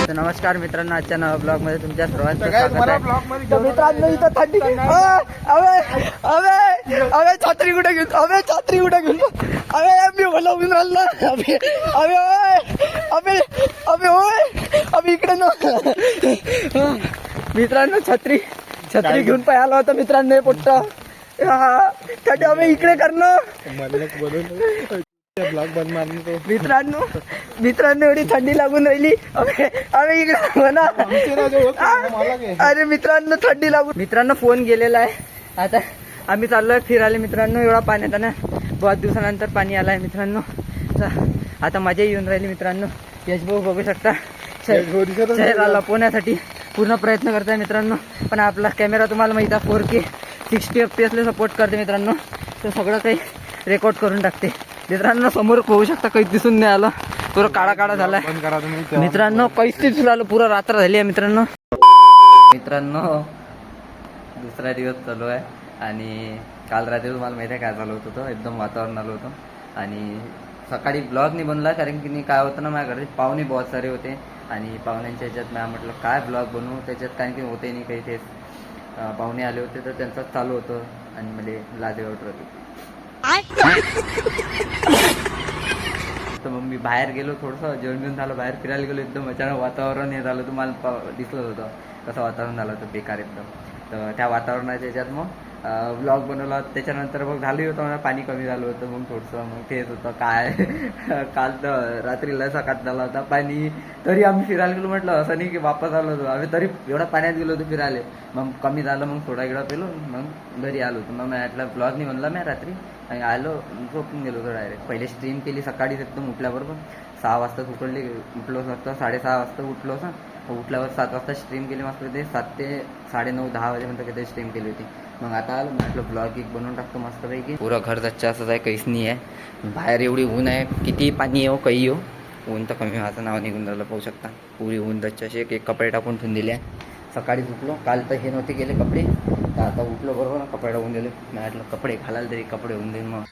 तर नमस्कार मित्रांनो, आजच्या नव्या ब्लॉग मध्ये तुमच्या सर्वांचं स्वागत आहे. तर मित्रांनो इथं थंडी अबे छत्री कुठे घेऊन अबे मी मला उभून राहिलो अबे अबे अबे ओय अबे इकडे न मित्रांनो छत्री घेऊन पाय आला होता मित्रांनो. पोट्ट थंडी अबे इकडे करणं ब्लॉग बंद मारली तो. मित्रांनो एवढी थंडी लागून राहिली. अरे इकडे म्हणा. अरे मित्रांनो थंडी लागून. मित्रांनो फोन गेलेला आहे. आता आम्ही चाललोय फिरायला मित्रांनो. एवढा पाण्यात ना बहुत दिवसानंतर पाणी आलाय मित्रांनो. आता मजा येऊन राहिली मित्रांनो. यशभाऊ बघू शकता चेहरा लपवण्यासाठी पूर्ण प्रयत्न करताय मित्रांनो. पण आपला कॅमेरा तुम्हाला माहिती आहे 4K 60 FPS ला सपोर्ट करते मित्रांनो. तर सगळं काही रेकॉर्ड करून टाकते मित्रांनो. समोर पाहू शकता काहीच दिसून नाही आलं. पुरं काळा झालाय मित्रांनो. काहीच दिसून आलं. पुरा रात्र झाली आहे मित्रांनो. दुसरा दिवस चालू आहे आणि काल रात्री तुम्हाला माहिती आहे काय झालं होतं. तो एकदम वातावरण आलं होतं आणि सकाळी ब्लॉग नाही बनला कारण की काय होतं ना, माझ्या घरी पाहुणे बहुत सारे होते आणि पाहुण्यांच्या ह्याच्यात मी म्हटलं काय ब्लॉग बनवू त्याच्यात, कारण की होते नाही काही. तेच पाहुणे आले होते तर त्यांचं चालू होतं आणि मला लाज वाटत होती. तर मग मी बाहेर गेलो, थोडंसं जेवण घेऊन झालं, बाहेर फिरायला गेलो. एकदम अचानक वातावरण हे झालं. तुम्हाला दिसलं होतं कसं वातावरण झालं होतं, बेकार एकदम. तर त्या वातावरणाच्या ह्याच्यात मग ब्लॉग बनवला. त्याच्यानंतर मग झालं होतं मला पाणी कमी झालं होतं. मग थोडंसं मग तेच होतं काय काल तर रात्रीला सकाळ झाला होता पाणी. तरी आम्ही फिरायला गेलो. म्हटलं असं नाही की वापस आलो होतो आम्ही, तरी एवढा पाण्यात गेलो होतो फिरायला. मग कमी झालं, मग थोडा गिडा पेलो, मग घरी आलो होतो. मग मी म्हटलं ब्लॉग नाही म्हणला मी रात्री आणि आलो झोपून गेलो होतो डायरेक्ट. पहिले स्ट्रीम केली सकाळीच एकदम उठल्याबरोबर 6 वाजता उठलो असतं. 6:30 वाजता उठलो असं. उठल्यावर 7 वाजता स्ट्रीम केली मस्त. ते 7 ते 9:30-10 वाजेपर्यंत किती स्ट्रीम केली होती. मग आता आलो म्हटलं ब्लॉग एक बनवून टाकतो मस्तपैकी. पुरं घर जच्च्या असंच आहे, काहीच नाही आहे. बाहेर एवढी ऊन आहे, किती पाणी येऊ काही येऊ ऊन तर कमी व्हायचं नाव निघून राहिलं. पाहू शकता पुरी ऊन जच्च्या अशी एक कपडे टाकून ठेवून दिले आहे. सकाळी उठलो, काल तर हे नव्हते गेले कपडे, तर आता उठलो बरोबर कपडे टाकून दिले. मी म्हटलं कपडे घालायला तरी कपडे होऊन देईन. मग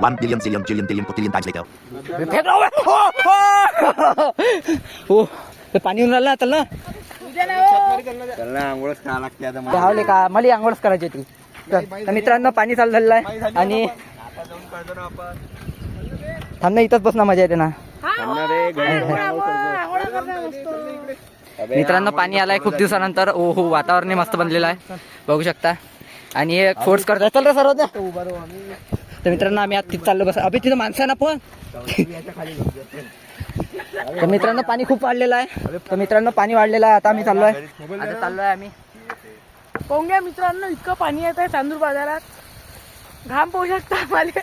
1 billion zillion trillion billion quadrillion times later. हो पाणी येऊन राहिलं आता ना. आंघोळच खायला लागते आता. धावले का मला आंघोळच करायची होती. तर मित्रांनो पाणी चालू झालेलं आहे आणि थांब ना, इथंच बसणं मजा येते ना. मित्रांनो पाणी आलाय खूप दिवसानंतर. ओ हो वातावरण मस्त बनलेलं आहे बघू शकता. आणि एक फोर्स करता चल रे सर्व. तर मित्रांनो आम्ही आता तिथं चाललो. बस अभि तिथं माणसं ना पण. तर मित्रांनो पाणी खूप वाढलेलं आहे. तर मित्रांनो पाणी वाढलेलं आहे. आता आम्ही चाललोय आम्ही पाहून घ्या मित्रांनो, इतकं पाणी येत आहे चांदूर बाजारात. घाम पाहू शकता आम्हाला.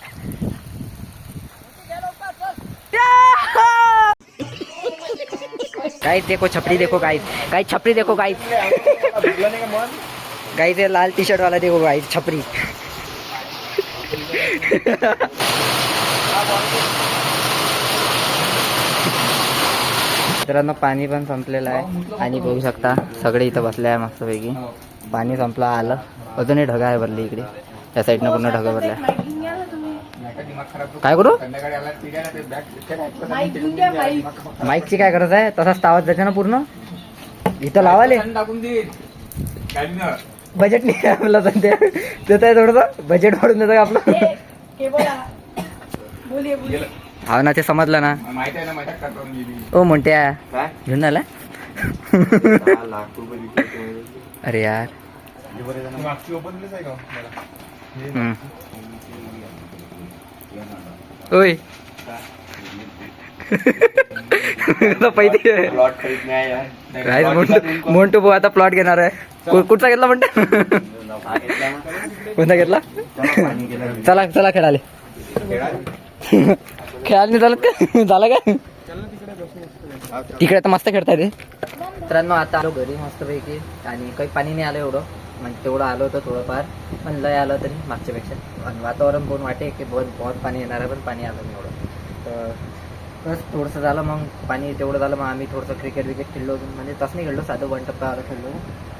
गाइस देखो छपरी देखो गाइस छपरी देखो गाइस ये लाल टी शर्ट वाला देखो गाइस छपरी. मित्रांनो पाणी पण संपलेलं आहे आणि बघू शकता सगळे इथं बसले आहे मस्तपैकी. पाणी संपलं आलं. अजूनही ढगा आहे भरली इकडे. या साईडनं पूर्ण ढगा भरल्या. काय करू माईकची काय गरज आहे, तसाच आवाज जाते ना पूर्ण. इथं लावाले बजेट नाही आपलं देत आहे थोडंसं बजेट वाढून देतं का आपलं. हा ना ते समजलं ना. ओ म्हणत्या घेऊन आला. अरे यार ओय पहिले मोंटू भाऊ आता प्लॉट घेणार आहे. कुठचा घेतला म्हणतो. कोणता घेतला. चला चला खेळाले. खेळायला नाही चालत का झालं काय तिकडे तर मस्त खेळता येते. मित्रांनो आता आलो घरी मस्तपैकी आणि काही पाणी नाही आलं एवढं, म्हणजे तेवढं आलं होतं थोडंफार पण लय आलं तरी मागच्यापेक्षा. आणि वातावरण पण वाटे की बहुत पाणी येणार आहे, पण पाणी आलं नाही एवढं. तर बस थोडंसं झालं. मग पाणी तेवढं झालं. मग आम्ही थोडंसं क्रिकेट खेळलो, म्हणजे तसं नाही खेळलो, साधं 1 टप्प्यावर खेळलो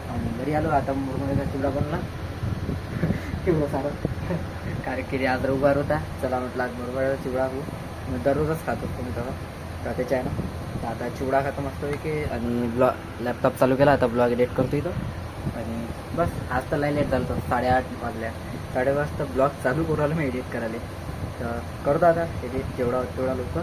आणि घरी आलो. आता मुरमुऱ्याचा चिवडा बनला तेवढं सारं कारण की आज रविवार होता. चला म्हटलं आज मुरमुऱ्याचा चिवडा होऊ. दररोजच खात असतो मी तेव्हा त्याच्या आहे ना. तर आता चिवडा खाता मस्त की आणि लॅपटॉप चालू केला, आता ब्लॉग एडिट करतो इथं आणि बस. आज तर लय लेट झालं होतं, 8:30 वाजल्या. 8:30 वाजता ब्लॉग चालू करू आलो मी एडिट करायला. तर करतो आता एडिट जेवढा तेवढा लवकर.